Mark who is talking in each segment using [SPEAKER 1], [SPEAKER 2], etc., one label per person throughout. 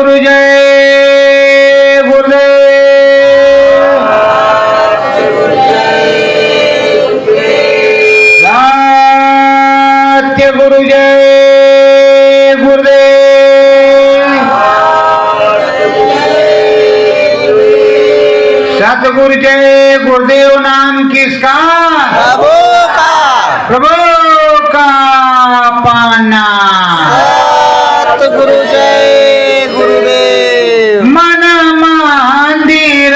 [SPEAKER 1] गुरु जय गुरुदेव। सत्य गुरु जय गुरुदेव। सतगुरु जय गुरुदेव। नाम किसका? प्रभु का पाना।
[SPEAKER 2] सतगुरु जय गुरुदेव।
[SPEAKER 1] मन मंदिर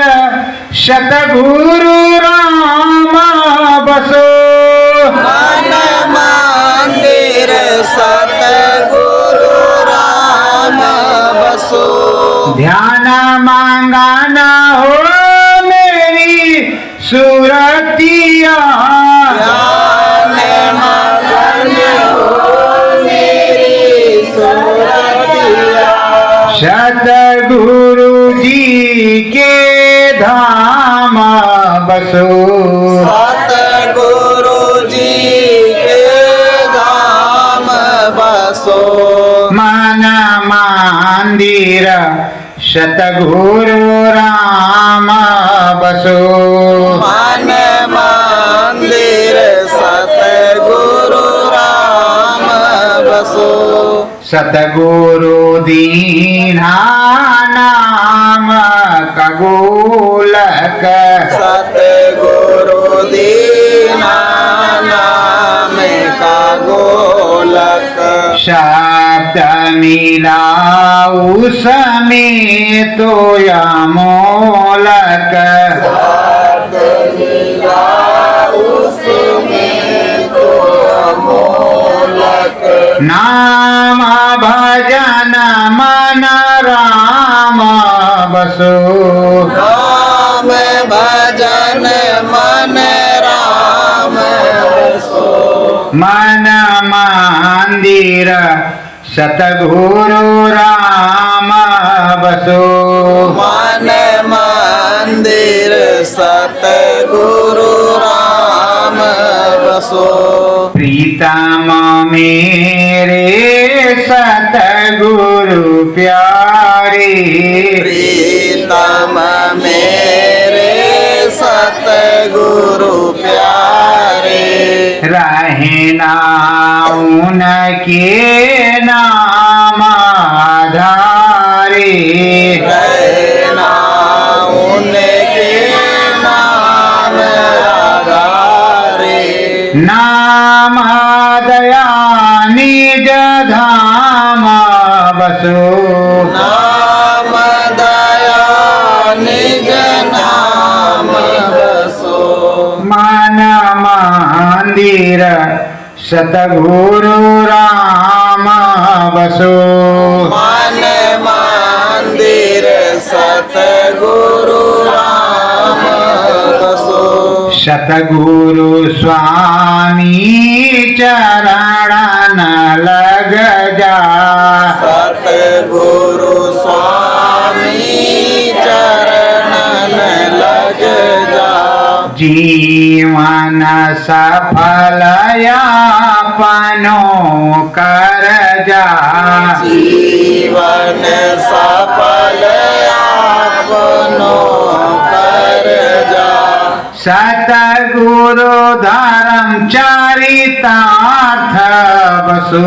[SPEAKER 1] सतगुरु राम बसो।
[SPEAKER 2] मन मंदिर सतगुरु राम बसो।
[SPEAKER 1] ध्यान मांगाना हो मेरी सुरतिया। सतगुरु जी के धाम बसो।
[SPEAKER 2] सतगुरु जी के धाम बसो।
[SPEAKER 1] मन मंदिर सतगुरु राम बसो।
[SPEAKER 2] मन मंदिर सतगुरु राम बसो।
[SPEAKER 1] सतगुरु दीना नाम का गोलक।
[SPEAKER 2] सतगुरु दीना नाम का गोलक।
[SPEAKER 1] शब्द मिला उसमें तो या मोलक।
[SPEAKER 2] शब्द मिला उसमें तो मोलक।
[SPEAKER 1] नाम भजन मन राम बसो।
[SPEAKER 2] नाम भजन मन राम बसो।
[SPEAKER 1] मन मंदिर सतगुरु राम बसो।
[SPEAKER 2] मन मंदिर सतगुरु राम बसो।
[SPEAKER 1] प्रीतम मेरे सतगुरु प्यारे।
[SPEAKER 2] प्रीतम मेरे सतगुरु प्यारे।
[SPEAKER 1] रहना उनके नाम आधारे।
[SPEAKER 2] रहना उनके नाम आधारे।
[SPEAKER 1] नाम दया निज धाम बसो।
[SPEAKER 2] नाम दया निज नाम बसो।
[SPEAKER 1] मन मंदिर सतगुरु राम बसो।
[SPEAKER 2] मन मंदिर सतगुरु राम बसो।
[SPEAKER 1] सतगुरु स्वामी चरण लग जा।
[SPEAKER 2] सतगुरु स्वामी चरण लग जा।
[SPEAKER 1] जीवन सफल यापनो कर जा।
[SPEAKER 2] जीवन सफल आपनो कर जा।
[SPEAKER 1] सतगुरु धर्म चरितार्थ बसो।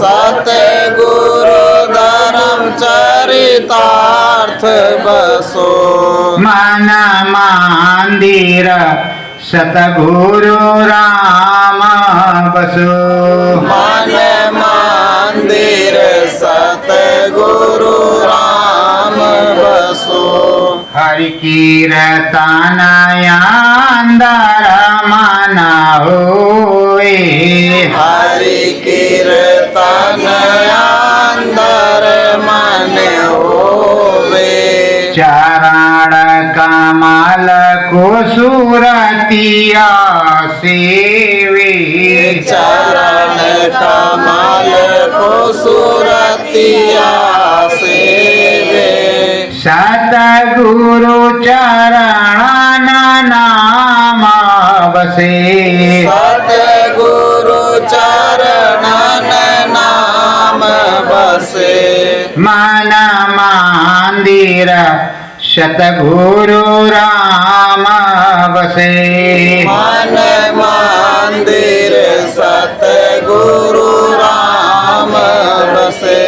[SPEAKER 2] सतगुरु धर्म चरितार्थ बसो।
[SPEAKER 1] मन मंदिर सतगुरु राम बसो।
[SPEAKER 2] मन मंदिर सतगुरु राम बसो।
[SPEAKER 1] हरि कीर्तन अंदर मन होए।
[SPEAKER 2] हरि कीर्तन अंदर मन होवे।
[SPEAKER 1] चरण कमल को सुरतिया सेवे।
[SPEAKER 2] चरण कमल को सुरतिया सेवे।
[SPEAKER 1] सतगुरु चरण नाम बसे।
[SPEAKER 2] सतगुरु चरण नाम बसे।
[SPEAKER 1] मन मंदिर सतगुरु राम बसे।
[SPEAKER 2] मन मंदिर सतगुरु राम बसे।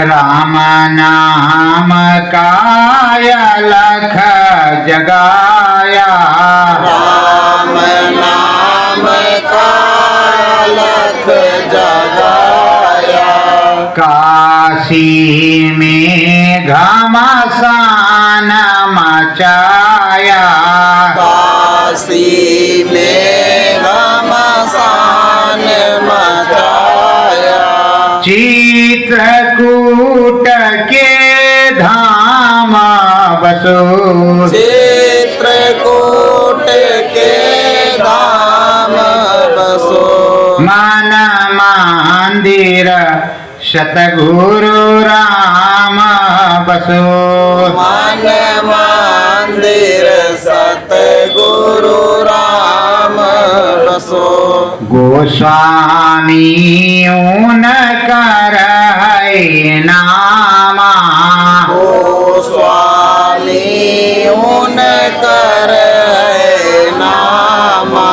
[SPEAKER 1] राम नाम काय लख जगाया।
[SPEAKER 2] राम नाम का लख जगाया।
[SPEAKER 1] काशी में घमासान मचाया।
[SPEAKER 2] काशी में घमासान मचाया।
[SPEAKER 1] चित्रकूट के धाम बसो।
[SPEAKER 2] चित्रकूट के धाम बसो।
[SPEAKER 1] मन मंदिर सतगुरु राम बसो।
[SPEAKER 2] मन मंदिर सतगुरु राम बसो।
[SPEAKER 1] गोस्वामी उनकर है नामा।
[SPEAKER 2] गोस्वामी उनकर है नामा।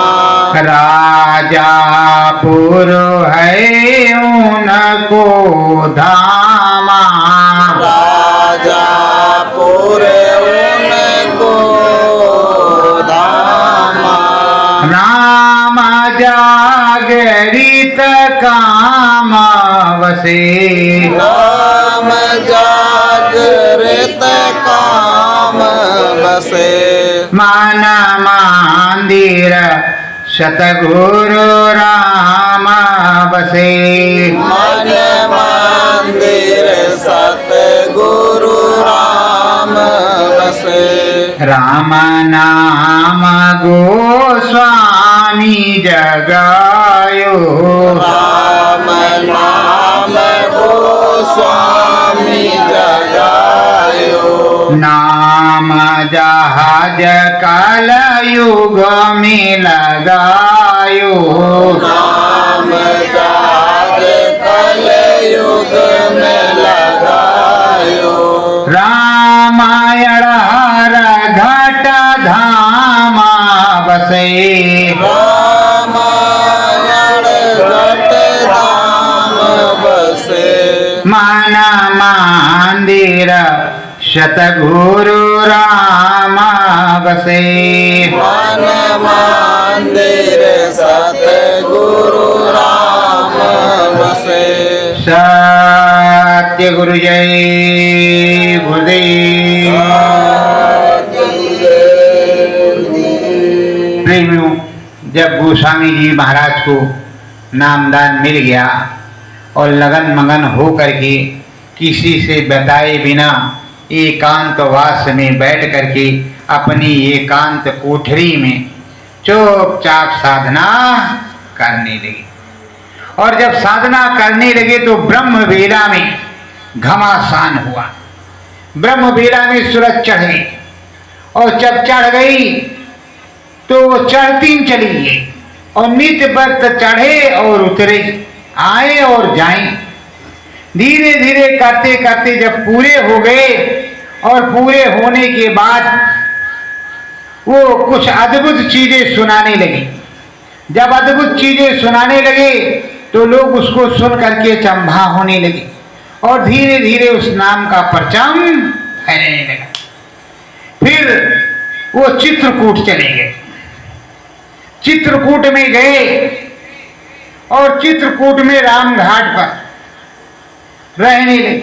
[SPEAKER 1] राजापुर है उनको धामा।
[SPEAKER 2] राजापुर उनको धामा।
[SPEAKER 1] राम जागरित काम बसे।
[SPEAKER 2] राम जागृत काम बसे।
[SPEAKER 1] मन मंदिर सतगुरु राम बसे।
[SPEAKER 2] मन मंदिर सतगुरु राम बसे।
[SPEAKER 1] राम नाम गोस्वामी जगायो।
[SPEAKER 2] राम नाम गोस्वामी जगायो।
[SPEAKER 1] नाम जहाज कलयुग में लगायो।
[SPEAKER 2] नाम जहाज कलयुग में लगायो।
[SPEAKER 1] रामायण हर घट धाम बसे।
[SPEAKER 2] रामायण घट धाम बसे।
[SPEAKER 1] मन मंदिर सतगुरु राम बसे।
[SPEAKER 2] मन मंदिर सतगुरु राम बसे।
[SPEAKER 1] सत्य गुरु जय गुरुदेव। प्रेमियों, जब गोस्वामी जी महाराज को नामदान मिल गया और लगन मगन हो करके किसी से बताए बिना एकांतवास में बैठ करके अपनी एकांत कोठरी में चुपचाप साधना करने लगे। और जब साधना करने लगे तो ब्रह्म वेला में घमासान हुआ। ब्रह्म वेला में सूरज चढ़े और जब चढ़ गई तो वो चढ़ती चली गई और नित्य वक्त चढ़े और उतरे, आए और जाए। धीरे धीरे करते करते जब पूरे हो गए और पूरे होने के बाद वो कुछ अद्भुत चीजें सुनाने लगे। जब अद्भुत चीजें सुनाने लगे तो लोग उसको सुन करके चंभा होने लगे और धीरे धीरे उस नाम का परचम फैलने लगा। फिर वो चित्रकूट चले गए। चित्रकूट में गए और चित्रकूट में राम घाट पर रहने लगे।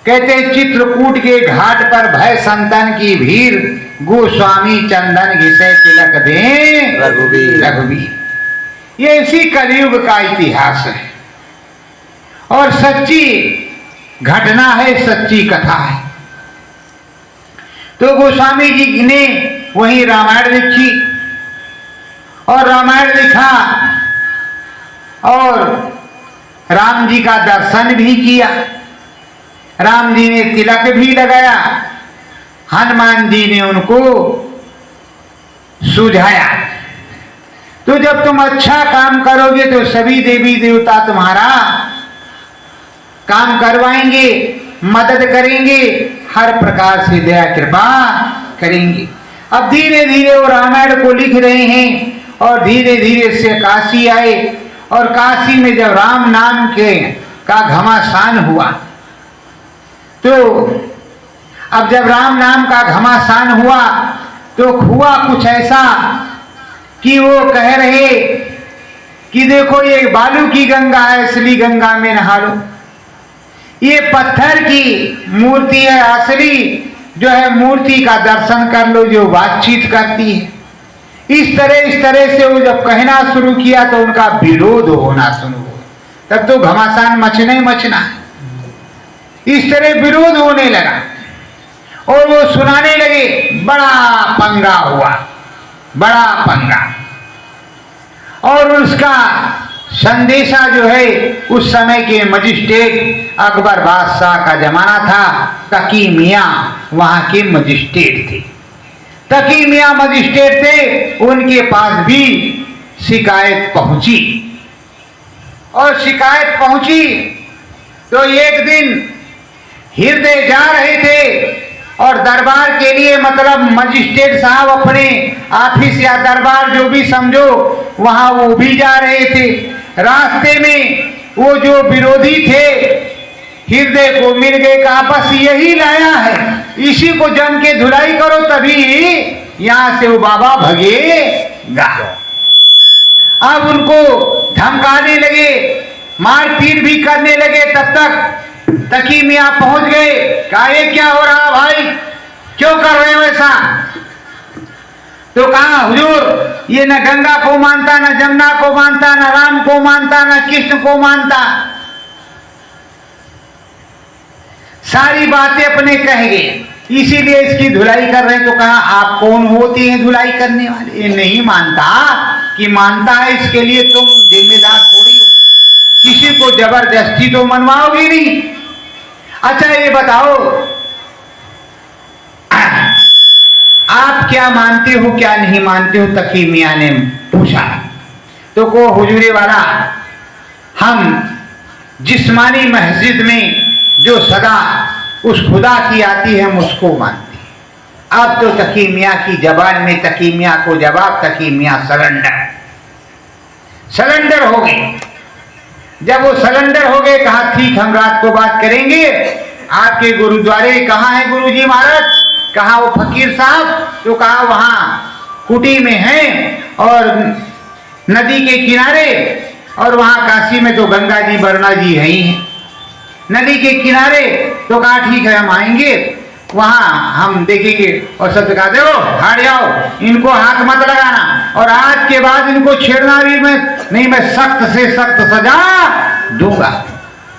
[SPEAKER 1] कहते चित्रकूट के घाट पर भय संतन की भीड़, गोस्वामी चंदन घिसे तिलक दे
[SPEAKER 2] रघुवीर।
[SPEAKER 1] रघुवीर। ये इसी कलयुग का इतिहास है और सच्ची घटना है, सच्ची कथा है। तो गोस्वामी जी ने वही रामायण लिखी और रामायण लिखा और राम जी का दर्शन भी किया। राम जी ने तिलक भी लगाया, हनुमान जी ने उनको सुझाया। तो जब तुम अच्छा काम करोगे तो सभी देवी देवता तुम्हारा काम करवाएंगे, मदद करेंगे, हर प्रकार से दया कृपा करेंगे। अब धीरे धीरे वो रामायण को लिख रहे हैं और धीरे धीरे से काशी आए और काशी में जब राम नाम के का घमासान हुआ तो अब जब राम नाम का घमासान हुआ तो हुआ कुछ ऐसा कि वो कह रहे कि देखो ये बालू की गंगा है, असली गंगा में नहा लो। ये पत्थर की मूर्ति है, असली जो है मूर्ति का दर्शन कर लो जो बातचीत करती है। इस तरह से वो जब कहना शुरू किया तो उनका विरोध होना शुरू हुआ। तब तो घमासान मचना ही मचना है। इस तरह विरोध होने लगा और वो सुनाने लगे। बड़ा पंगा हुआ, बड़ा पंगा। और उसका संदेशा जो है उस समय के मजिस्ट्रेट, अकबर बादशाह का जमाना था, तकी मियाँ वहां के मजिस्ट्रेट थे। तकी मियाँ मजिस्ट्रेट थे, उनके पास भी शिकायत पहुंची और शिकायत पहुंची तो एक दिन हृदय जा रहे थे और दरबार के लिए, मतलब मजिस्ट्रेट साहब अपने ऑफिस या दरबार जो भी समझो वहां वो भी जा रहे थे। रास्ते में वो जो विरोधी थे हृदय को मिल गए, कहा बस यही लाया है, इसी को जम के धुलाई करो तभी यहां से वो बाबा भगेगा। अब उनको धमकाने लगे, मारपीट भी करने लगे। तब तक तकी मियाँ पहुंच गए। कहा ये क्या हो रहा भाई, क्यों कर रहे हो ऐसा? तो कहा हुजूर ये न गंगा को मानता, न जमुना को मानता, न राम को मानता, न कृष्ण को मानता, सारी बातें अपने कह गए, इसीलिए इसकी धुलाई कर रहे हैं। तो कहा आप कौन होते हैं धुलाई करने वाले? ये नहीं मानता कि मानता है, इसके लिए तुम जिम्मेदार थोड़ी हो, किसी को जबरदस्ती तो मनवाओगे नहीं। अच्छा ये बताओ आप क्या मानते हो क्या नहीं मानते हो? तकी मियाँ ने पूछा। तो को हुजूरे वाला हम जिस्मानी मस्जिद में जो सदा उस खुदा की आती है हम उसको मानते हैं। अब तो तकी मियाँ की जबान में तकी मियाँ को जवाब, तकी मियाँ सरेंडर हो गए। जब वो सरेंडर हो गए कहा ठीक हम रात को बात करेंगे। आपके गुरुद्वारे कहाँ है गुरुजी महाराज? कहा वो फकीर साहब? तो कहा वहाँ कुटी में हैं और नदी के किनारे, और वहाँ काशी में तो गंगा जी बरना जी है ही हैं नदी के किनारे। तो कहा ठीक है हम आएंगे, वहाँ हम देखेंगे। और सब कहा देखो हार जाओ, इनको हाथ मत लगाना और आज के बाद इनको छेड़ना भी मैं नहीं, मैं सख्त से सख्त सजा दूंगा।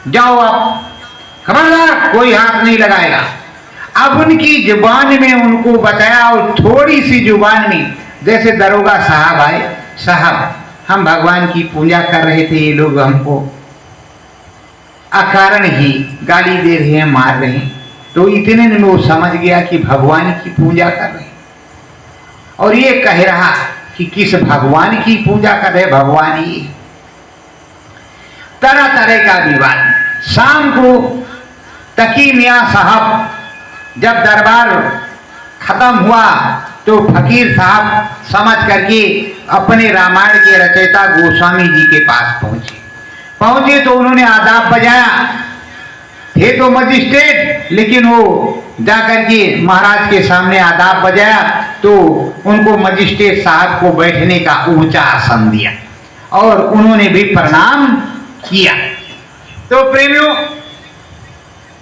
[SPEAKER 1] जाओ आप, खबरदार कोई हाथ नहीं लगाएगा। अब उनकी जुबान में उनको बताया और थोड़ी सी जुबान में, जैसे दरोगा साहब आए, साहब हम भगवान की पूजा कर रहे थे, ये लोग हमको अकारण ही गाली दे रहे हैं, मार रहे हैं। तो इतने में वो समझ गया कि भगवान की पूजा कर रहे हैं और ये कह रहा कि किस भगवान की पूजा कर रहे? भगवान ही। तरह तरह का विवाद। शाम को तकी मियाँ साहब जब दरबार खत्म हुआ तो फकीर साहब समझ करके अपने रामायण के रचयिता गोस्वामी जी के पास पहुंचे तो उन्होंने आदाब बजाया। थे तो मजिस्ट्रेट, लेकिन वो जाकर के महाराज के सामने आदाब बजाया तो उनको मजिस्ट्रेट साहब को बैठने का ऊंचा आसन दिया और उन्होंने भी प्रणाम किया। तो प्रेमियों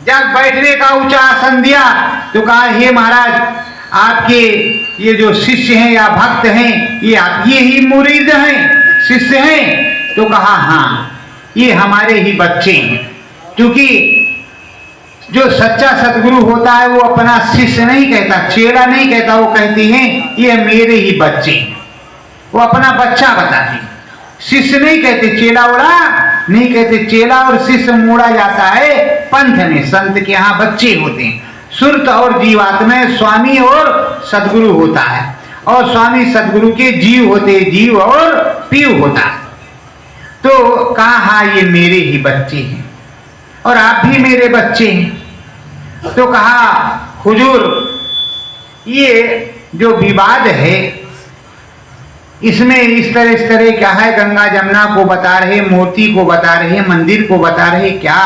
[SPEAKER 1] जब बैठने का ऊंचा आसन दिया तो कहा हे महाराज आपके ये जो शिष्य हैं या भक्त हैं ये आपके ही मुरीद हैं, शिष्य हैं? तो कहा हाँ ये हमारे ही बच्चे हैं। क्योंकि जो सच्चा सतगुरु होता है वो अपना शिष्य नहीं कहता, चेला नहीं कहता, वो कहते हैं ये मेरे ही बच्चे हैं। वो अपना बच्चा बताते, शिष्य नहीं कहते, चेला उड़ा नहीं कहते। चेला और शिष्य मोड़ा जाता है पंथ में, संत के यहाँ बच्चे होते हैं। सुरत और जीवात्मा स्वामी और सदगुरु होता है और स्वामी सदगुरु के जीव होते, जीव और पीव होता है। तो कहा हाँ ये मेरे ही बच्चे हैं। और आप भी मेरे बच्चे हैं। तो कहा हुजूर ये जो विवाद है इसमें इस तरह क्या है, गंगा जमुना को बता रहे, मूर्ति को बता रहे, मंदिर को बता रहे, क्या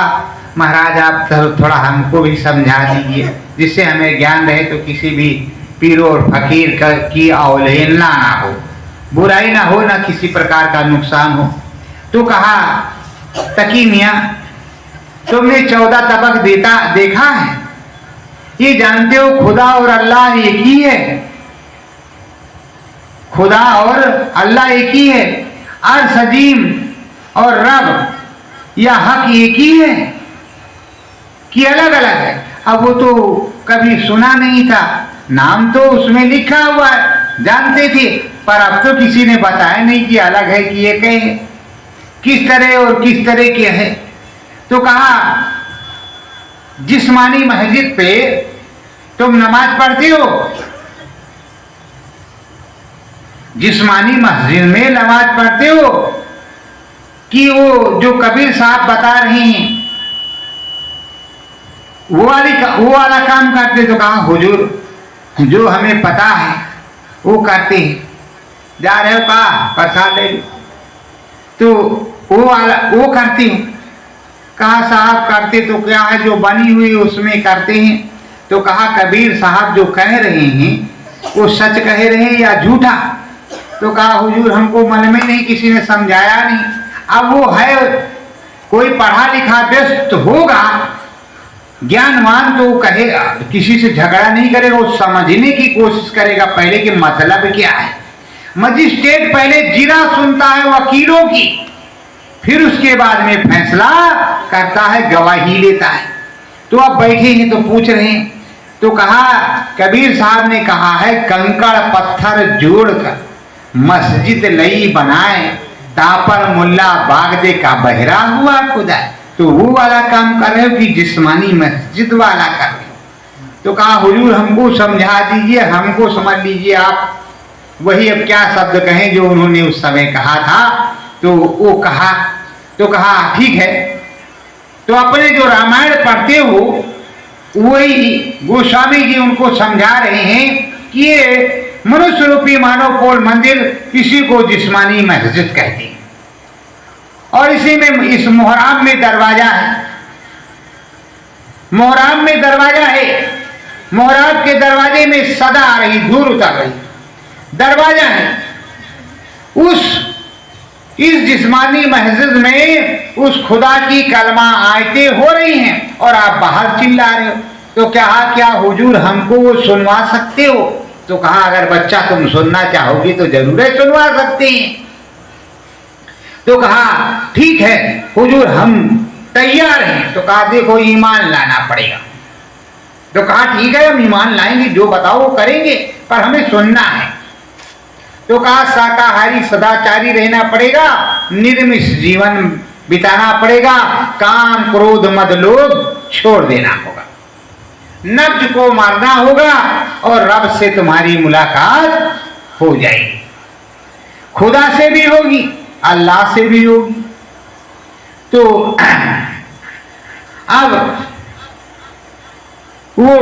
[SPEAKER 1] महाराज आप थोड़ा हमको भी समझा दीजिए जिससे हमें ज्ञान रहे, तो किसी भी पीर और फकीर की अवहेलना ना हो, बुराई ना हो, ना किसी प्रकार का नुकसान हो। तो कहा तकी मियाँ तुमने 14 तबक देखा है? ये जानते हो खुदा और अल्लाह एक ही है, खुदा और अल्लाह एक ही है, अर्श अजीम और रब या हक एक ही है कि अलग अलग है? अब वो तो कभी सुना नहीं था, नाम तो उसमें लिखा हुआ है, जानते थे, पर अब तो किसी ने बताया नहीं कि अलग है कि एक है, किस तरह और किस तरह के है। तो कहा जिस्मानी मस्जिद पे तुम नमाज पढ़ते हो, जिस्मानी मस्जिद में नमाज पढ़ते हो कि वो जो कबीर साहब बता रहे हैं वो वाला काम करते? तो कहा हुजूर जो हमें पता है वो करते हैं। जा रहे हो? कहा प्रसाद ले लो। तो वो करती हूँ। कहा साहब करते तो क्या है, जो बनी हुई उसमें करते हैं। तो कहा कबीर साहब जो कह रहे हैं वो सच कह रहे हैं या झूठा? तो कहा हुजूर हमको मन में नहीं, किसी ने समझाया नहीं। अब वो है कोई पढ़ा लिखा व्यस्त होगा, ज्ञानवान, तो वो कहेगा, किसी से झगड़ा नहीं करेगा, वो समझने की कोशिश करेगा पहले कि मतलब क्या है। मजिस्ट्रेट पहले जीरा सुनता है वकीलों की, फिर उसके बाद में फैसला करता है, गवाही लेता है। तो अब बैठे हैं तो पूछ रहे हैं। तो कहा कबीर साहब ने कहा है कंकड़ पत्थर जोड़कर मस्जिद लई बनाए, तापर मुल्ला बागदे का बहरा हुआ खुदा। तो वो वाला काम कर रहे हो कि जिस्मानी मस्जिद वाला कर रहे हो? तो कहा हुजूर हमको समझा दीजिए, हमको समझ लीजिए आप। वही अब क्या शब्द कहें जो उन्होंने उस समय कहा था। तो वो कहा, तो कहा ठीक है, तो अपने जो रामायण पढ़ते हो वही गोस्वामी जी उनको समझा रहे हैं कि ये मनुष्य रूपी मानव पोल मंदिर इसी को जिस्मानी मस्जिद कहते हैं। और इसी में इस मोहराम में दरवाजा है, मोहराम में दरवाजा है, मोहराम के दरवाजे में सदा आ रही धूल उतर रही दरवाजा है। इस जिस्मानी मस्जिद में उस खुदा की कलमा आयतें हो रही हैं और आप बाहर चिल्ला रहे हो। तो क्या हुजूर हमको वो सुनवा सकते हो? तो कहा अगर बच्चा तुम सुनना चाहोगी तो जरूर सुनवा सकते हैं। तो कहा ठीक है हुजूर हम तैयार हैं। तो कहा देखो ईमान लाना पड़ेगा। तो कहा ठीक है हम ईमान लाएंगे, जो बताओ वो करेंगे, पर हमें सुनना है। तो कहा शाकाहारी सदाचारी रहना पड़ेगा, निर्मिष जीवन बिताना पड़ेगा, काम क्रोध मद लोभ छोड़ देना होगा, नब्ज को मारना होगा और रब से तुम्हारी मुलाकात हो जाएगी, खुदा से भी होगी अल्लाह से भी होगी। तो अब वो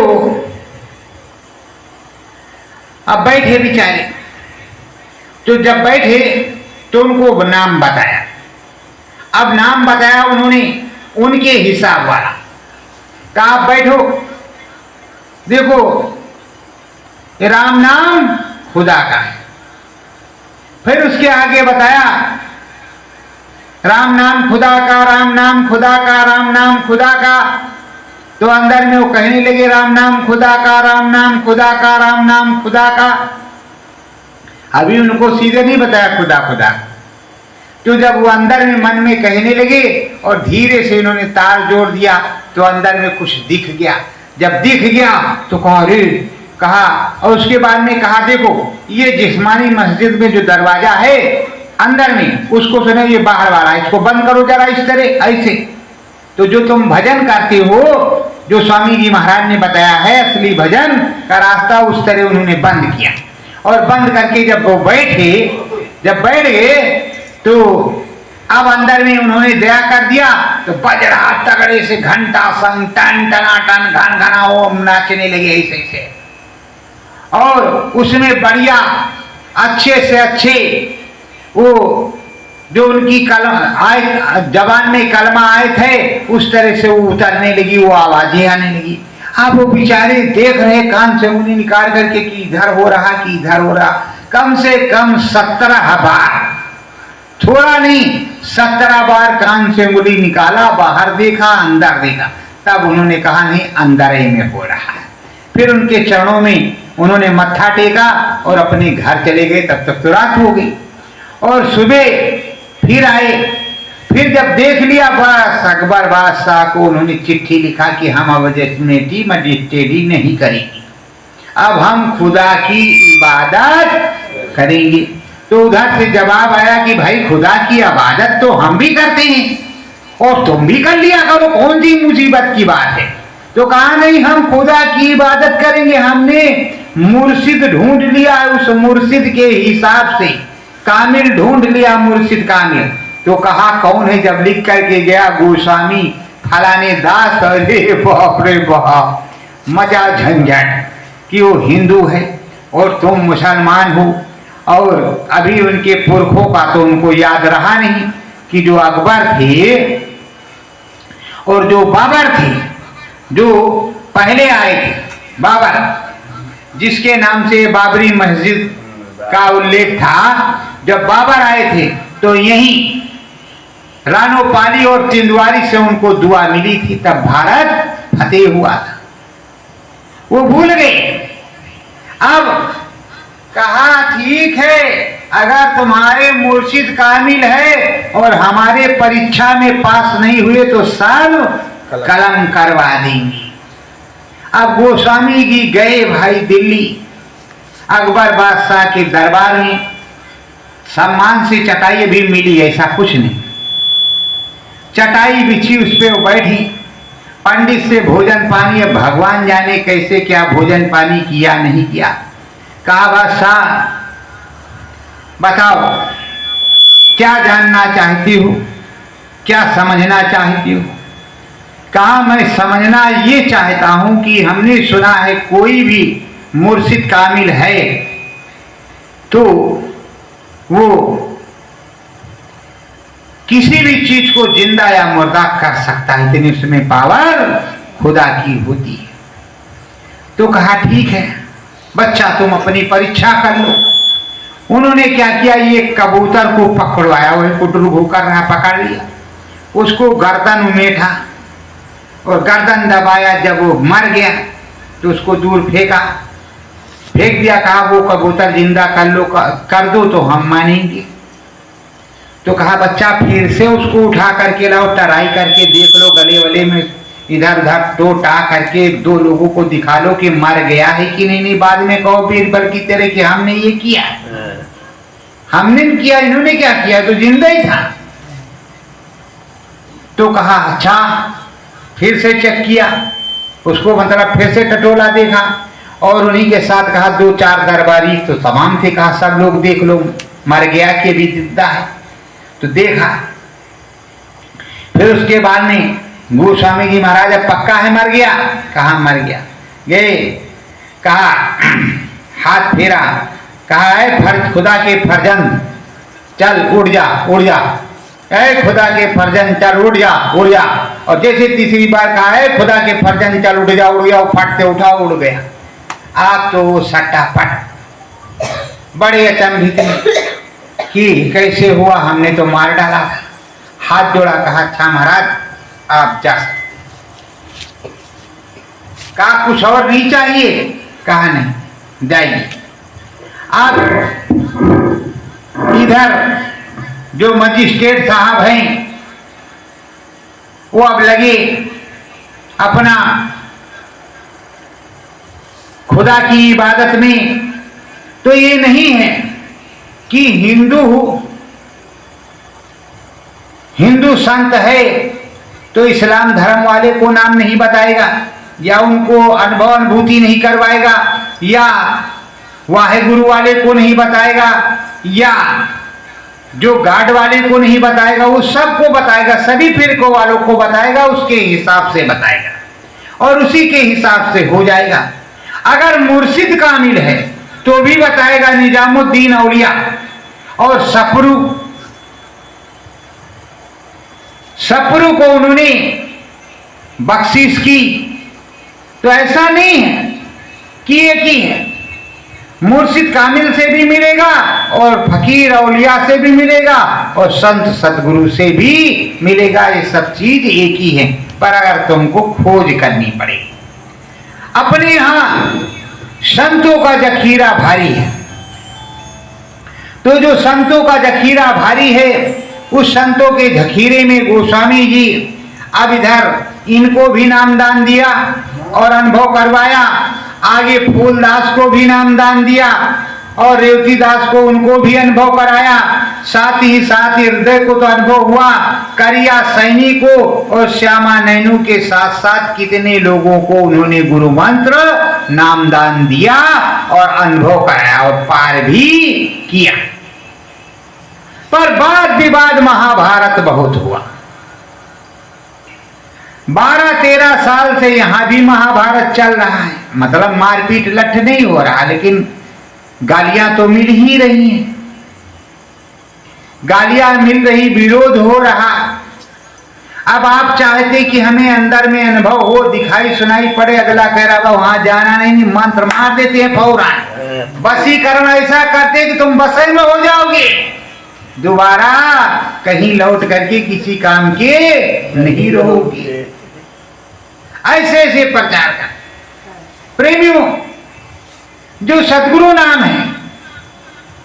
[SPEAKER 1] अब बैठे बेचारे। तो जब बैठे तो उनको नाम बताया। अब नाम बताया उन्होंने उनके हिसाब वाला। कहा आप बैठो, देखो राम नाम खुदा का है। फिर उसके आगे बताया राम नाम खुदा का, राम नाम खुदा का, राम नाम खुदा का। तो अंदर में वो कहने लगे राम नाम खुदा का, राम नाम खुदा का, राम नाम खुदा का। अभी उनको सीधे नहीं बताया खुदा खुदा। तो जब वो अंदर में मन में कहने लगे और धीरे से इन्होंने तार जोड़ दिया तो अंदर में कुछ दिख गया। जब दिख गया तो कहा रे, कहा और उसके बाद में कहा देखो ये जिस्मानी मस्जिद में जो दरवाजा है अंदर में उसको सुनो, ये बाहर वाला इसको बंद करो जरा इस तरह ऐसे। तो जो तुम भजन करते हो, जो स्वामी जी महाराज ने बताया है असली भजन का रास्ता, उस तरह उन्होंने बंद किया। और बंद करके जब वो बैठे, जब बैठ गए तो अब अंदर में उन्होंने दया कर दिया तो बज रहा तगड़े से घंटा संग टन टनाटन घन घना ओम नाचने लगे ऐसे से। और उसमें बढ़िया अच्छे से अच्छे वो जो उनकी कलम आए जबान में कलमा आए थे उस तरह से वो उतरने लगी, वो आवाजें आने लगी। अब वो बेचारे देख रहे कान से उंगली निकाल करके कि इधर हो रहा कि इधर हो रहा। कम से कम 17 बार, थोड़ा नहीं 17 बार कान से उंगली निकाला, बाहर देखा अंदर देखा, तब उन्होंने कहा नहीं अंदर ही में हो रहा है। फिर उनके चरणों में उन्होंने मत्था टेका और अपने घर चले गए। तब तक तो रात हो गई और सुबह फिर आए। फिर जब देख लिया बस अकबर बादशाह को उन्होंने चिट्ठी लिखा कि हम अब मजिस्ट्रेटी नहीं करेंगे, अब हम खुदा की इबादत करेंगे। तो उधर से जवाब आया कि भाई खुदा की इबादत तो हम भी करते हैं और तुम भी कर लिया करो, कौन सी मुसीबत की बात है। तो कहा नहीं हम खुदा की इबादत करेंगे, हमने मुर्शिद ढूंढ लिया, उस मुर्शिद के हिसाब से कामिल ढूंढ लिया, मुर्शिद कामिल। तो कहा कौन है, जब लिख करके गया गोस्वामी फलाने दास। अरे बाप रे बाप, मजा झंझट कि वो हिंदू है और तुम मुसलमान हो। और अभी उनके पुरखों का तो उनको याद रहा नहीं कि जो अकबर थे और जो बाबर थे, जो पहले आए थे बाबर, जिसके नाम से बाबरी मस्जिद का उल्लेख था, जब बाबर आए थे तो यही रानो पाली और तिंदवारी से उनको दुआ मिली थी, तब भारत फतेह हुआ था। वो भूल गए। अब कहा ठीक है, अगर तुम्हारे मुर्शिद कामिल है और हमारे परीक्षा में पास नहीं हुए तो सब कलम करवा देंगे। अब गोस्वामी जी गए भाई दिल्ली अकबर बादशाह के दरबार में। सम्मान से चटाई भी मिली, ऐसा कुछ नहीं, चटाई बिछी, उस पर वो बैठी। पंडित से भोजन पानी, अब भगवान जाने कैसे क्या भोजन पानी किया नहीं किया। कहा बादशाह बताओ क्या जानना चाहती हो, क्या समझना चाहती हो। कहा मैं समझना ये चाहता हूं कि हमने सुना है कोई भी मुर्शिद कामिल है तो वो किसी भी चीज को जिंदा या मुर्दा कर सकता है, इतनी उसमें पावर खुदा की होती है। तो कहा ठीक है बच्चा तुम अपनी परीक्षा कर लो। उन्होंने क्या किया, ये कबूतर को पकड़वाया, वही कुटरू होकर रहा, पकड़ लिया, उसको गर्दन उमेठा और गर्दन दबाया। जब वो मर गया तो उसको दूर फेंक दिया। कहा वो कबूतर जिंदा कर लो, कर दो तो हम मानेंगे। तो कहा बच्चा फिर से उसको उठा करके लाओ, टराई करके देख लो, गले वले में इधर उधर दो टा करके दो लोगों को दिखा लो कि मर गया है कि नहीं। बाद में कहो बीरबल की तरह कि हमने ये किया, हमने किया, इन्होंने क्या किया, तो जिंदा ही था। तो कहा अच्छा, फिर से चेक किया उसको, मतलब फिर से टटोला देखा और उन्हीं के साथ कहा 2-4 दरबारी तो तमाम थे। कहा सब लोग देख लो, मर गया कि अभी जिंदा है। तो देखा। फिर उसके बाद में गोस्वामी जी महाराज अब पक्का है मर गया। कहा मर गया। गए, कहा हाथ फेरा, कहा है खुदा के फर्जंद चल उड़ जा उड़ जा, ऐ खुदा के फर्जंद चल उड़ जा उड़ जा। और जैसे तीसरी बार कहा है खुदा के फर्जंद चल उड़ जा, फट से उठा उड़ गया। आप तो सट्टापट बड़े अचंभित कि कैसे हुआ, हमने तो मार डाला था। हाथ जोड़ा, कहा अच्छा महाराज आप जा सकते। कहा कुछ और नहीं चाहिए। कहा नहीं, जाइए। आप इधर जो मजिस्ट्रेट साहब हैं वो अब लगे अपना खुदा की इबादत में। तो ये नहीं है कि हिंदू संत है तो इस्लाम धर्म वाले को नाम नहीं बताएगा या उनको अनुभव अनुभूति नहीं करवाएगा या वाहे गुरु वाले को नहीं बताएगा या जो गार्ड वाले को नहीं बताएगा वो सबको बताएगा, सभी फिरकों वालों को बताएगा, उसके हिसाब से बताएगा और उसी के हिसाब से हो जाएगा। अगर मुर्शिद कामिल है तो भी बताएगा निजामुद्दीन औलिया। और सपरू को उन्होंने बख्शिश की, तो ऐसा नहीं है कि एक ही है, मुर्शिद कामिल से भी मिलेगा और फकीर औलिया से भी मिलेगा और संत सतगुरु से भी मिलेगा। ये सब चीज एक ही है, पर अगर तुमको खोज करनी पड़ेगी। अपने यहां संतों का जखीरा भारी है, तो जो संतों का जखीरा भारी है उस संतों के जखीरे में गोस्वामी जी अब इधर इनको भी नामदान दिया और अनुभव करवाया, आगे फूलदास को भी नामदान दिया और रेवती दास को उनको भी अनुभव कराया, साथ ही साथ हृदय को तो अनुभव हुआ, करिया सैनी को और श्यामा नैनू के साथ साथ कितने लोगों को उन्होंने गुरु मंत्र नामदान दिया और अनुभव कराया और पार भी किया। पर वाद विवाद महाभारत बहुत हुआ। 12-13 साल से यहां भी महाभारत चल रहा है, मतलब मारपीट लठ नहीं हो रहा, लेकिन गालियां तो मिल ही रही हैं, गालियां मिल रही, विरोध हो रहा। अब आप चाहते कि हमें अंदर में अनुभव हो, दिखाई सुनाई पड़े, अगला कह रहा वहां जाना नहीं, मंत्र मार देते हैं फौरन, वशीकरण ऐसा करते कि तुम बसे में हो जाओगे, दोबारा कहीं लौट करके किसी काम के नहीं रहोगे। ऐसे ऐसे प्रचार कर। प्रेमियों, जो सतगुरु नाम है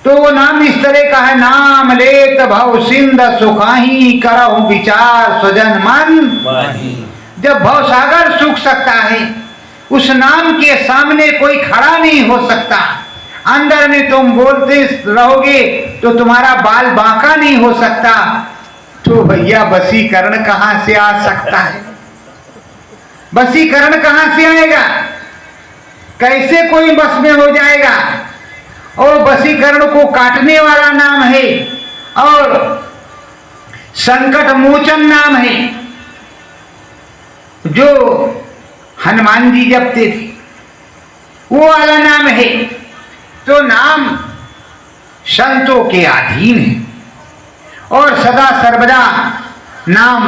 [SPEAKER 1] तो वो नाम इस तरह का है, नाम लेत भव सिंध सुखाही करहु विचार स्वजन मन। जब भव सागर सूख सकता है, उस नाम के सामने कोई खड़ा नहीं हो सकता। अंदर में तुम बोलते रहोगे तो तुम्हारा बाल बांका नहीं हो सकता, तो भैया वशीकरण कहां से आ सकता है? वशीकरण कहां से आएगा? कैसे कोई बस में हो जाएगा? और वशीकरण को काटने वाला नाम है और संकट मोचन नाम है, जो हनुमान जी जपते थे, वो वाला नाम है। तो नाम संतों के अधीन है और सदा सर्वदा नाम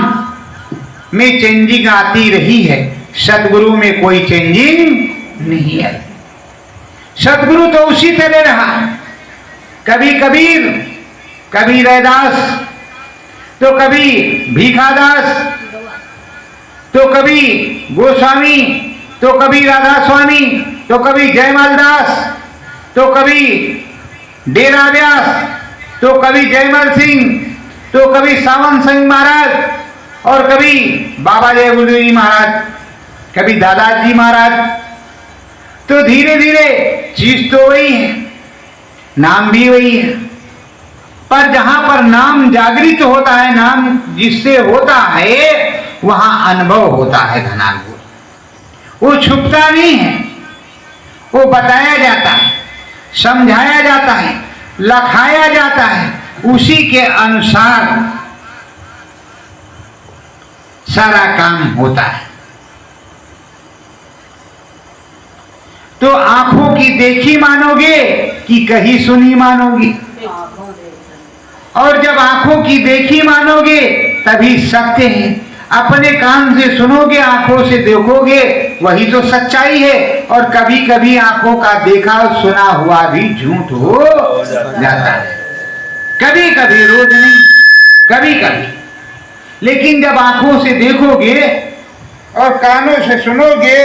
[SPEAKER 1] में चेंजिंग आती रही है, सतगुरु में कोई चेंजिंग नहीं है। सतगुरु तो उसी तरह रहा, कभी कबीर, कभी रैदास, तो कभी भीखादास, तो कभी गोस्वामी, तो कभी राधा स्वामी, तो कभी जयमल दास, तो कभी डेरा व्यास, तो कभी जयमल सिंह, तो कभी सावन सिंह महाराज और कभी बाबा जय गुरु जी महाराज, कभी दादाजी महाराज। तो धीरे धीरे चीज तो वही है, नाम भी वही है, पर जहां पर नाम जागृत होता है, नाम जिससे होता है, वहां अनुभव होता है घनानुभूत। वो छुपता नहीं है, वो बताया जाता है, समझाया जाता है, लखाया जाता है, उसी के अनुसार सारा काम होता है। तो आंखों की देखी मानोगे कि कहीं सुनी मानोगे? और जब आंखों की देखी मानोगे तभी सत्य है। अपने कान से सुनोगे, आंखों से देखोगे, वही तो सच्चाई है। और कभी कभी आंखों का देखा और सुना हुआ भी झूठ हो जाता है, कभी कभी, रोज नहीं, कभी कभी। लेकिन जब आंखों से देखोगे और कानों से सुनोगे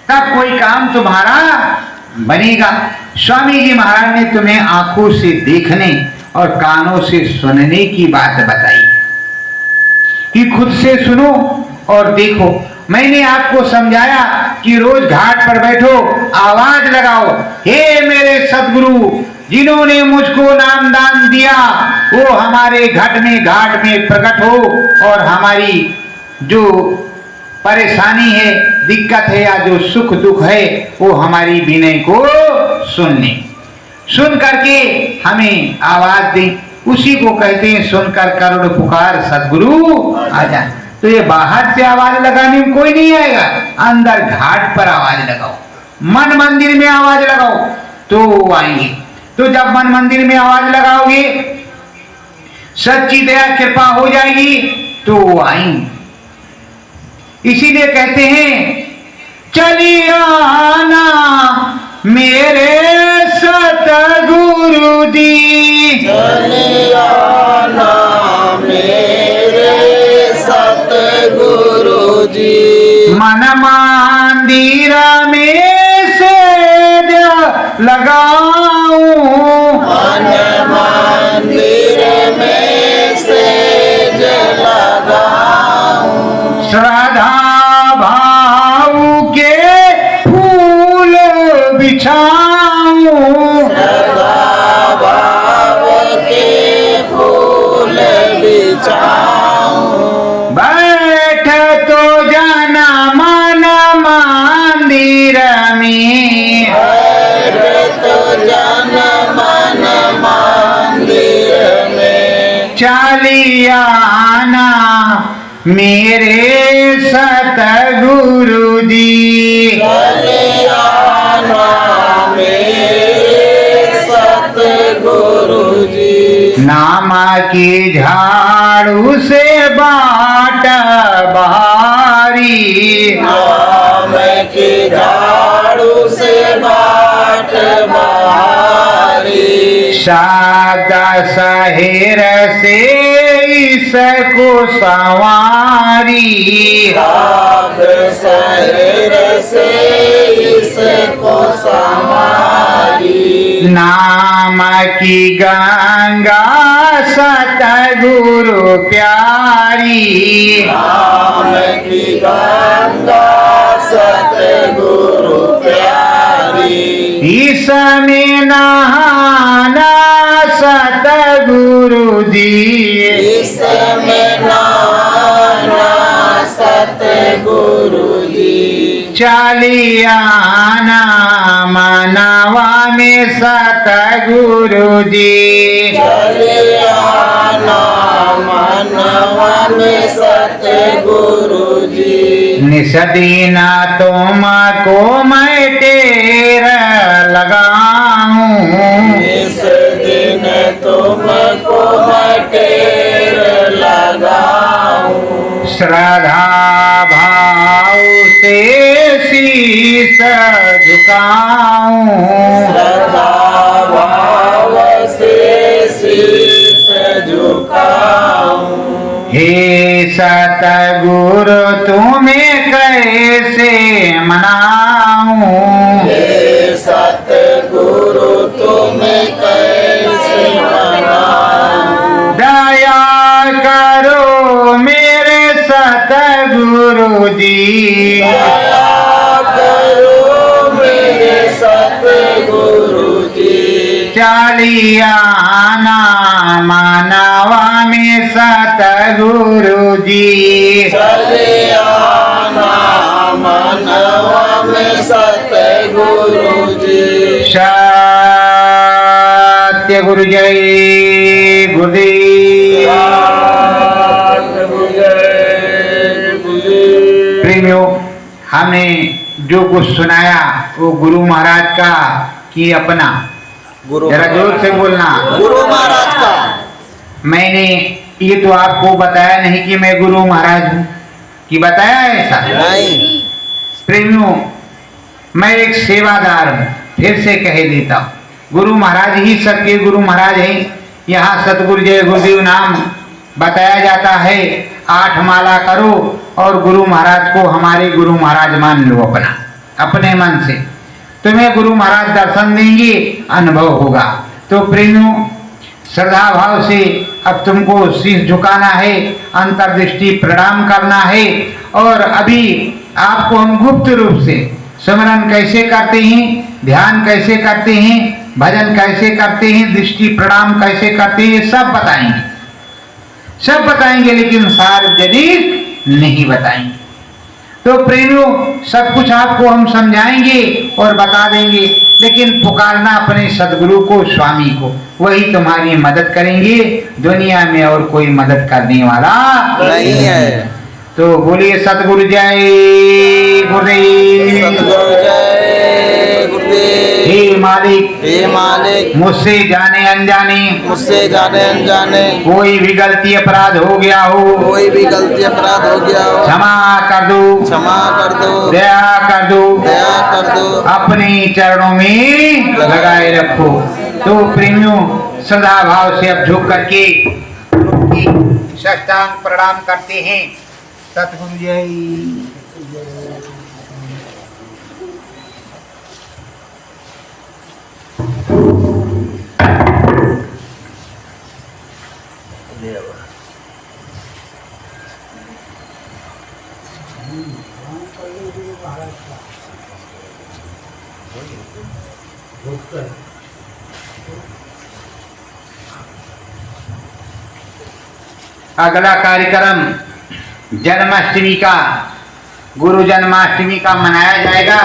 [SPEAKER 1] तब कोई काम तुम्हारा बनेगा। स्वामी जी महाराज ने तुम्हें आंखों से देखने और कानों से सुनने की बात बताई कि खुद से सुनो और देखो। मैंने आपको समझाया कि रोज घाट पर बैठो, आवाज लगाओ, हे मेरे सदगुरु, जिन्होंने मुझको नामदान दिया वो हमारे घाट में प्रकट हो और हमारी जो परेशानी है, दिक्कत है या जो सुख दुख है, वो हमारी विनय को सुन करके हमें आवाज दें। उसी को कहते हैं सुनकर करुण पुकार सदगुरु आजा। तो ये बाहर से आवाज लगाने में कोई नहीं आएगा, अंदर घाट पर आवाज लगाओ, मन मंदिर में आवाज लगाओ तो आएंगे। तो जब मन मंदिर में आवाज लगाओगे सच्ची दया कृपा हो जाएगी तो आएंगे। इसीलिए कहते हैं चली आना मेरे सतगुरु जी,
[SPEAKER 2] चली आना मेरे सतगुरु जी,
[SPEAKER 1] मन मंदिर में सेज लगाऊं,
[SPEAKER 2] मन मंदिर में सेज लगाऊं,
[SPEAKER 1] श्रद्धा भाव के फूल बिछाऊं,
[SPEAKER 2] सदा भाव के फूल बिछाऊं,
[SPEAKER 1] बैठ तो जाना मन मंदिर में,
[SPEAKER 2] तो जन मन मंदिर में,
[SPEAKER 1] चली आना मेरे सतगुरु जी,
[SPEAKER 2] चली आना मेरे सतगुरु जी,
[SPEAKER 1] नाम की झाड़ू से बाट बहारी,
[SPEAKER 2] नाम की झाड़ू से बाट बहारी,
[SPEAKER 1] शब्द शहर से इसको सवारी,
[SPEAKER 2] आप शहर से इसको संवारी,
[SPEAKER 1] नाम की गंगा सतगुरु प्यारी,
[SPEAKER 2] नाम की गंगा सतगुरु प्यारी,
[SPEAKER 1] इसमें नहाना सतगुरु जी,
[SPEAKER 2] इसमें नाना सतगुरु जी,
[SPEAKER 1] चली आना मनवा में सतगुरु जी,
[SPEAKER 2] चली आना मनवा में सतगुरु जी,
[SPEAKER 1] निसदीन तुमको मैं टेर लगाऊं,
[SPEAKER 2] इस दिन तुमको मैं टेर लगाऊं,
[SPEAKER 1] श्रद्धा भाव से शीस झुकाऊं,
[SPEAKER 2] सदा भाव से शीस झुकाऊं,
[SPEAKER 1] हे सतगुरु तुम्हें कैसे मनाऊं,
[SPEAKER 2] हे सतगुरु तुम्हें कैसे मनाऊं,
[SPEAKER 1] दया करो मेरे सतगुरु जी,
[SPEAKER 2] दया करो मेरे सतगुरु जी,
[SPEAKER 1] चली आना मानवा में सतगुरु जी,
[SPEAKER 2] चले आना मनवा में सतगुरु जी,
[SPEAKER 1] सत्य गुरु जय गुरुदेव। प्रेमियों, हमने जो कुछ सुनाया वो गुरु महाराज का कि अपना,
[SPEAKER 2] गुरु
[SPEAKER 1] जरा जोर से बोलना,
[SPEAKER 2] गुरु महाराज का।
[SPEAKER 1] मैंने ये तो आपको बताया नहीं कि मैं गुरु महाराज हूँ, कि बताया ऐसा
[SPEAKER 2] नहीं।
[SPEAKER 1] प्रेमियों, मैं एक सेवादार हूँ, फिर से कह देता हूँ, गुरु महाराज ही सबके गुरु महाराज हैं। यहाँ सतगुरु जय गुरुदेव नाम बताया जाता है, 8 माला करो और गुरु महाराज को हमारे गुरु महाराज मान लो अपना, अपने मन से तुम्हें गुरु महाराज दर्शन देंगे, अनुभव होगा। तो प्रेमियों, श्रद्धा भाव से अब तुमको शीश झुकाना है, अंतर्दृष्टि प्रणाम करना है। और अभी आपको हम गुप्त रूप से स्मरण कैसे करते हैं, ध्यान कैसे करते हैं, भजन कैसे करते हैं, दृष्टि प्रणाम कैसे करते हैं, ये सब बताएंगे, सब बताएंगे, लेकिन सार्वजनिक नहीं बताएंगे। तो प्रेमियों, सब कुछ आपको हम समझाएंगे और बता देंगे, लेकिन पुकारना अपने सदगुरु को, स्वामी को, वही तुम्हारी मदद करेंगे। दुनिया में और कोई मदद करने वाला
[SPEAKER 2] नहीं है।
[SPEAKER 1] तो बोलिए सतगुरु जय गुरुदेव।
[SPEAKER 2] सतगुरु जय गुरुदेव।
[SPEAKER 1] हे मालिक,
[SPEAKER 2] हे मालिक,
[SPEAKER 1] मुझसे जाने अनजाने
[SPEAKER 2] मुझसे जाने अनजाने
[SPEAKER 1] कोई भी गलती अपराध हो गया हो,
[SPEAKER 2] कोई भी गलती अपराध हो गया हो,
[SPEAKER 1] क्षमा कर दो,
[SPEAKER 2] क्षमा कर दो,
[SPEAKER 1] दया कर दो,
[SPEAKER 2] दया कर दो,
[SPEAKER 1] अपने चरणों में लगाए रखो। तो प्रेमियों, सदा भाव से अब झुक करके साष्टांग प्रणाम करते हैं। सतगुरु जय। अगला कार्यक्रम जन्माष्टमी का, गुरु जन्माष्टमी का मनाया जाएगा।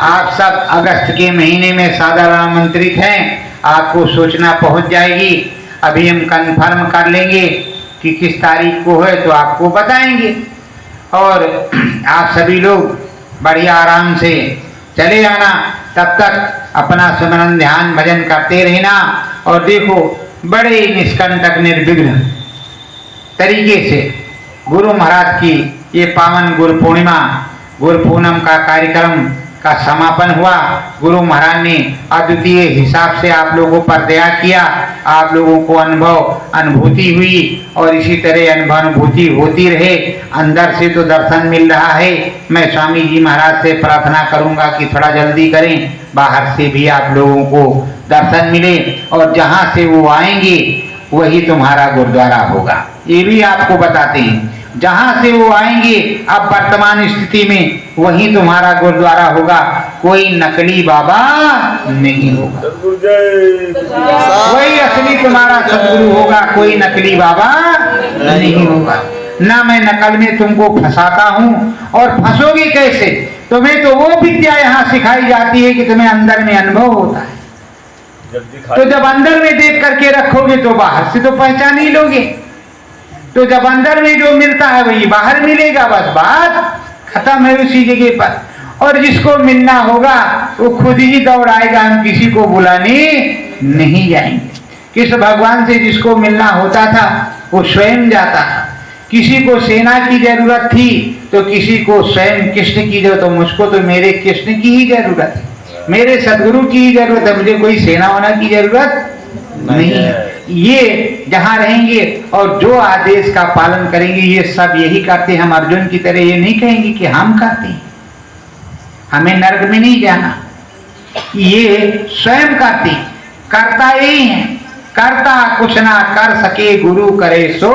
[SPEAKER 1] आप सब अगस्त के महीने में सादर आमंत्रित हैं। आपको सूचना पहुंच जाएगी। अभी हम कंफर्म कर लेंगे कि किस तारीख को है, तो आपको बताएंगे। और आप सभी लोग बढ़िया आराम से चले जाना। तब तक अपना सुमरन ध्यान भजन करते रहना। और देखो, बड़े निष्कंटक निर्विघ्न तरीके से गुरु महाराज की ये पावन गुरु पूर्णिमा, गुरु पूनम का कार्यक्रम का समापन हुआ। गुरु महाराज ने अद्वितीय हिसाब से आप लोगों पर दया किया। आप लोगों को अनुभूति हुई और इसी तरह अनुभूति होती रहे। अंदर से तो दर्शन मिल रहा है। मैं स्वामी जी महाराज से प्रार्थना करूंगा कि थोड़ा जल्दी करें, बाहर से भी आप लोगों को दर्शन मिले। और जहां से वो आएंगे वही तुम्हारा गुरुद्वारा होगा, ये भी आपको बताते हैं। जहां से वो आएंगे अब वर्तमान स्थिति में वही तुम्हारा गुरुद्वारा होगा, कोई नकली बाबा नहीं होगा। वही असली तुम्हारा सदगुरु होगा, कोई नकली बाबा नहीं होगा। ना मैं नकल में तुमको फंसाता हूँ, और फंसोगे कैसे? तुम्हें तो वो विद्या यहाँ सिखाई जाती है कि तुम्हें अंदर में अनुभव होता है। तो जब अंदर में देख करके रखोगे तो बाहर से तो पहचान ही लोगे। तो जब अंदर में जो मिलता है वही बाहर मिलेगा, बस बात खत्म है उसी जगह पर। और जिसको मिलना होगा वो खुद ही दौड़ाएगा, हम किसी को बुलाने नहीं जाएंगे। किस भगवान से जिसको मिलना होता था वो स्वयं जाता था। किसी को सेना की जरूरत थी तो किसी को स्वयं कृष्ण की जरूरत, तो मुझको तो मेरे कृष्ण की ही जरूरत है, मेरे सदगुरु की ही जरूरत है। मुझे कोई सेना होना की जरूरत नहीं है। ये जहां रहेंगे और जो आदेश का पालन करेंगे, ये सब यही करते हैं। हम अर्जुन की तरह ये नहीं कहेंगे कि हम करते हैं, हमें नरक में नहीं जाना। ये स्वयं करते, करता यही है। करता कुछ ना कर सके गुरु करे सो,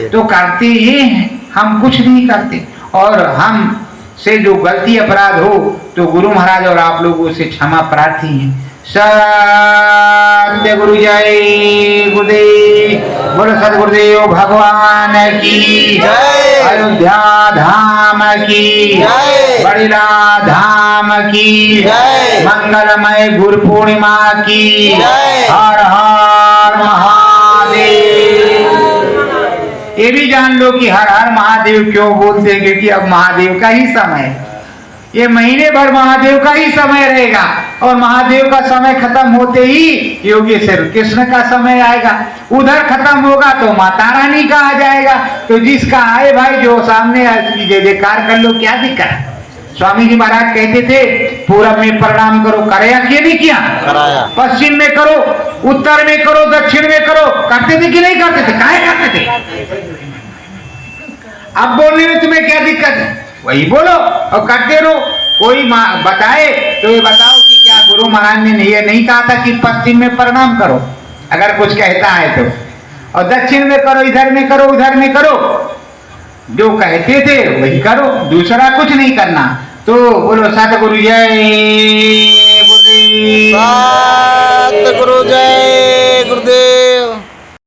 [SPEAKER 1] तो करते ये हैं, हम कुछ नहीं करते। और हम से जो गलती अपराध हो तो गुरु महाराज और आप लोगों से क्षमा प्रार्थी हैं। सत्य गुरु जय गुरुदेव। बोलो सदगुरुदेव भगवान की
[SPEAKER 2] जय।
[SPEAKER 1] अयोध्या धाम की
[SPEAKER 2] जय।
[SPEAKER 1] बड़िला धाम की
[SPEAKER 2] जय।
[SPEAKER 1] मंगलमय गुरु पूर्णिमा की
[SPEAKER 2] जय।
[SPEAKER 1] हर हर महादेव। ये भी जान लो कि हर हर महादेव क्यों बोलते हैं, क्योंकि अब महादेव का ही समय है। ये महीने भर महादेव का ही समय रहेगा, और महादेव का समय खत्म होते ही योगेश्वर कृष्ण का समय आएगा। उधर खत्म होगा तो माता रानी का आ जाएगा। तो जिसका आए भाई, जो सामने जय जयकार कर लो, क्या दिक्कत। स्वामी जी महाराज कहते थे पूरब में प्रणाम करो, कराया कि नहीं किया?
[SPEAKER 2] कराया।
[SPEAKER 1] पश्चिम में करो, उत्तर में करो, दक्षिण में करो, करते थे कि नहीं करते थे? काहे करते थे? अब बोलने में तुम्हें क्या दिक्कत है? वही बोलो और करते रहो। कोई बताए तो ये बताओ कि क्या गुरु महाराज ने ये नहीं कहा था कि पश्चिम में प्रणाम करो, अगर कुछ कहता है तो, और दक्षिण में करो, इधर में करो, उधर में करो। जो कहते थे वही करो, दूसरा कुछ नहीं करना। तो बोलो सतगुरु जय गुरुदेव।
[SPEAKER 2] सतगुरु जय गुरुदेव।